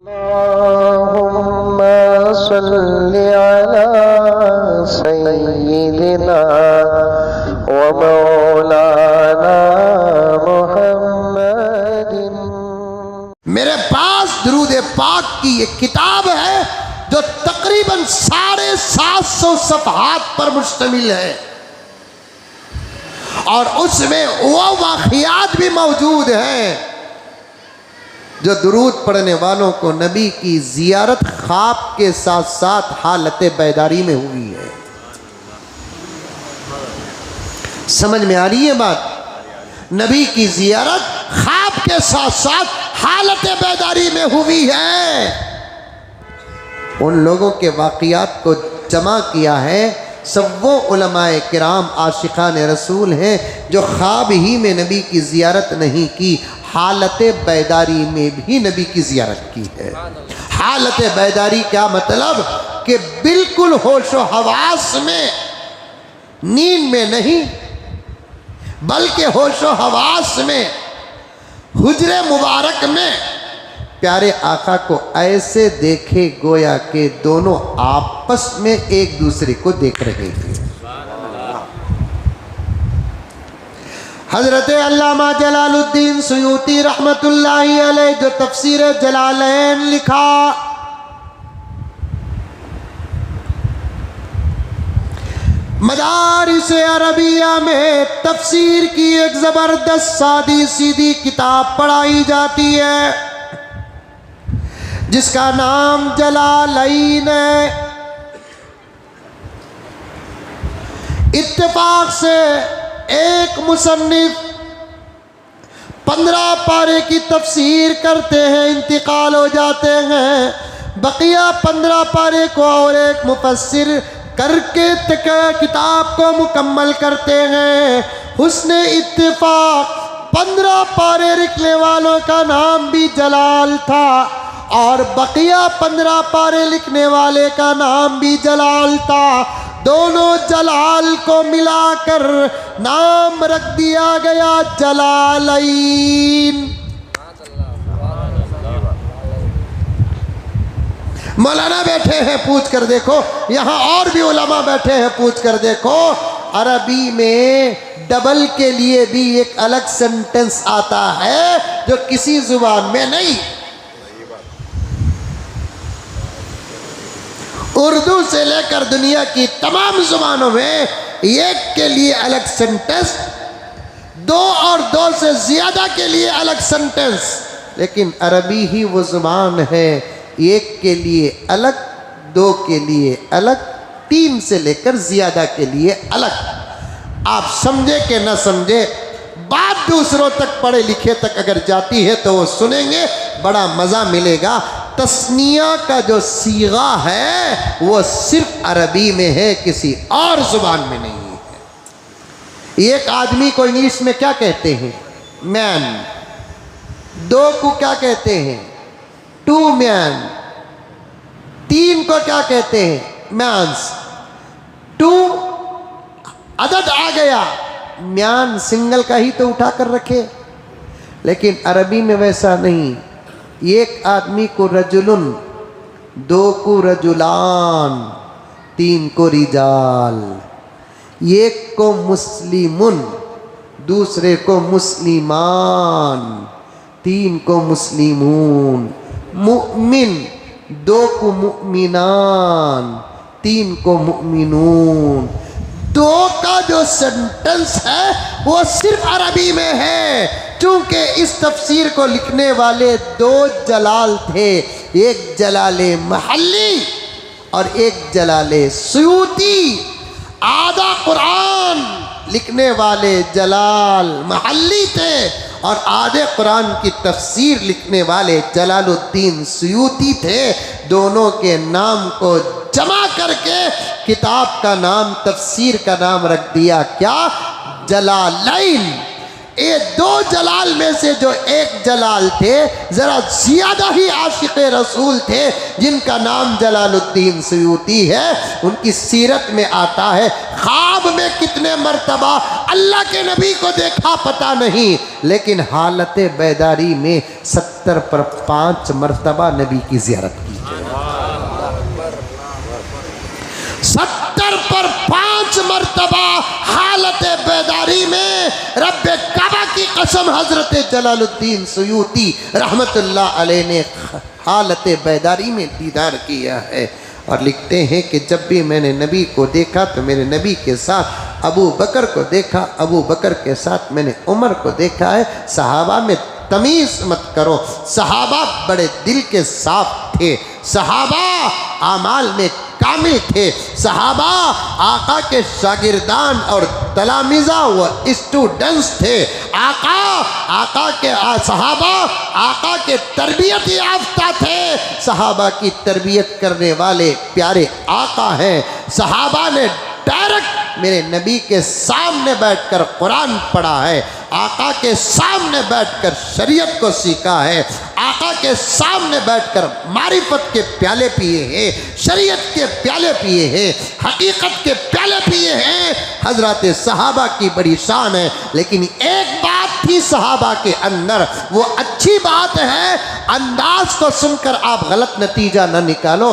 अल्लाहुम्मा सल्लि अला सय्यिदिना व मौलाना मुहम्मदिन। मेरे पास दुरूद पाक की एक किताब है जो तकरीबन 750 सफ़हात पर मुश्तमिल है और उसमें वो वाक़ियात भी मौजूद हैं जो दुरूद पढ़ने वालों को नबी की ज़ियारत ख्वाब के साथ साथ हालत बेदारी में हुई है। समझ में आ रही है बात? नबी की ज़ियारत ख्वाब के साथ साथ हालत बेदारी में हुई है। उन लोगों के वाक़ियात को जमा किया है सब वो उलमाए किराम आशिकान रसूल हैं जो ख्वाब ही में नबी की ज़ियारत नहीं की, हालत बेदारी में भी नबी की ज़ियारत की है। हालत बेदारी क्या मतलब कि बिल्कुल होशो हवास में, नींद में नहीं बल्कि होशो हवास में, हुजरे मुबारक में प्यारे आका को ऐसे देखे गोया के दोनों आपस में एक दूसरे को देख रहे हैं। हज़रत अल्लामा जलालुद्दीन सुयूती रहमतुल्लाहि अलैह जो तफसीर जलालैन लिखा, मदारिस अरबिया में तफसीर की एक ज़बरदस्त सादी सीधी किताब पढ़ाई जाती है जिसका नाम जलालैन है। इत्तेफाक से एक मुसन्निफ 15 पारे की तफसीर करते हैं, इंतकाल हो जाते हैं, बकिया 15 पारे को और एक मुफस्सिर करके किताब को मुकम्मल करते हैं। हुस्ने इत्तेफाक 15 पारे लिखने वालों का नाम भी जलाल था और बकिया 15 पारे लिखने वाले का नाम भी जलाल था। दोनों जलाल को मिलाकर नाम रख दिया गया जलालैन। मौलाना बैठे हैं, पूछ कर देखो, यहाँ और भी उलमा बैठे हैं, पूछ कर देखो। अरबी में डबल के लिए भी एक अलग सेंटेंस आता है जो किसी जुबान में नहीं। उर्दू से लेकर दुनिया की तमाम जुबानों में एक के लिए अलग सेंटेंस, दो और दो से ज़्यादा के लिए अलग सेंटेंस, लेकिन अरबी ही वो जुबान है एक के लिए अलग, दो के लिए अलग, तीन से लेकर ज़्यादा के लिए अलग। आप समझे कि न समझे, बात दूसरों तक पढ़े लिखे तक अगर जाती है तो वो सुनेंगे, बड़ा मज़ा मिलेगा। तस्निया का जो सीगा है वो सिर्फ अरबी में है, किसी और जुबान में नहीं है। एक आदमी को इंग्लिश में क्या कहते हैं? मैन। दो को क्या कहते हैं? Two man. तीन को क्या कहते हैं? मैन्स। टू अदद आ गया, म्यान सिंगल का ही तो उठा कर रखे, लेकिन अरबी में वैसा नहीं। एक आदमी को रजुलन, दो को रजुलान, तीन को रिजाल, एक को मुस्लिमुन, दूसरे को मुस्लिमान, तीन को मुस्लिमून, मुमिन, दो को मुमिनान, तीन को मुमिनून। दो का जो सेंटेंस है वो सिर्फ अरबी में है, चूंकि इस तफसीर को लिखने वाले दो जलाल थे, एक जलाले महल्ली और एक जलाले सुयूती। आधा कुरान लिखने वाले जलाल महल्ली थे और आधे कुरान की तफसीर लिखने वाले जलालुद्दीन सुयूती थे। दोनों के नाम को जमा करके किताब का नाम, तफसीर का नाम रख दिया क्या? जलालैन। ये दो जलाल में से जो एक जलाल थे, ज़रा ज़्यादा ही आशिक़ रसूल थे, जिनका नाम जलालुद्दीन सुयूती है। उनकी सीरत में आता है ख्वाब में में कितने मर्तबा अल्लाह के नबी को देखा पता नहीं, लेकिन हालत बेदारी में 70 पर 5 मर्तबा नबी की ज़ियारत की। 70 पर 5 मर्तबा हालत बेदारी में रब्बे काबा की कसम हजरत जलालुद्दीन सुयूती रहमतुल्लाह अलैह ने हालत बेदारी में दीदार किया है। और लिखते हैं कि जब भी मैंने नबी को देखा तो मेरे नबी के साथ अबू बकर को देखा, अबू बकर के साथ मैंने उमर को देखा है। सहाबा में तमीज़ मत करो, सहाबा बड़े दिल के साफ थे, सहाबा आमाल में कामिल थे, सहाबा आका के शागिर्दान और तलामीज़ा व स्टूडेंट्स थे। आका के सहाबा आका के तरबियत याफ्ता थे, सहाबा की तरबियत करने वाले प्यारे आका हैं। सहाबा ने डायरेक्ट मेरे नबी के सामने बैठकर कुरान पढ़ा है, आका के सामने बैठकर शरीयत को सीखा है, आका के सामने बैठकर मारिफत के प्याले पिए हैं, शरीयत के प्याले पिए हैं, हकीकत के प्याले पिए हैं। हजरत सहाबा की बड़ी शान है, लेकिन एक बात थी सहाबा के अंदर, वो अच्छी बात है, अंदाज को सुनकर आप गलत नतीजा न निकालो।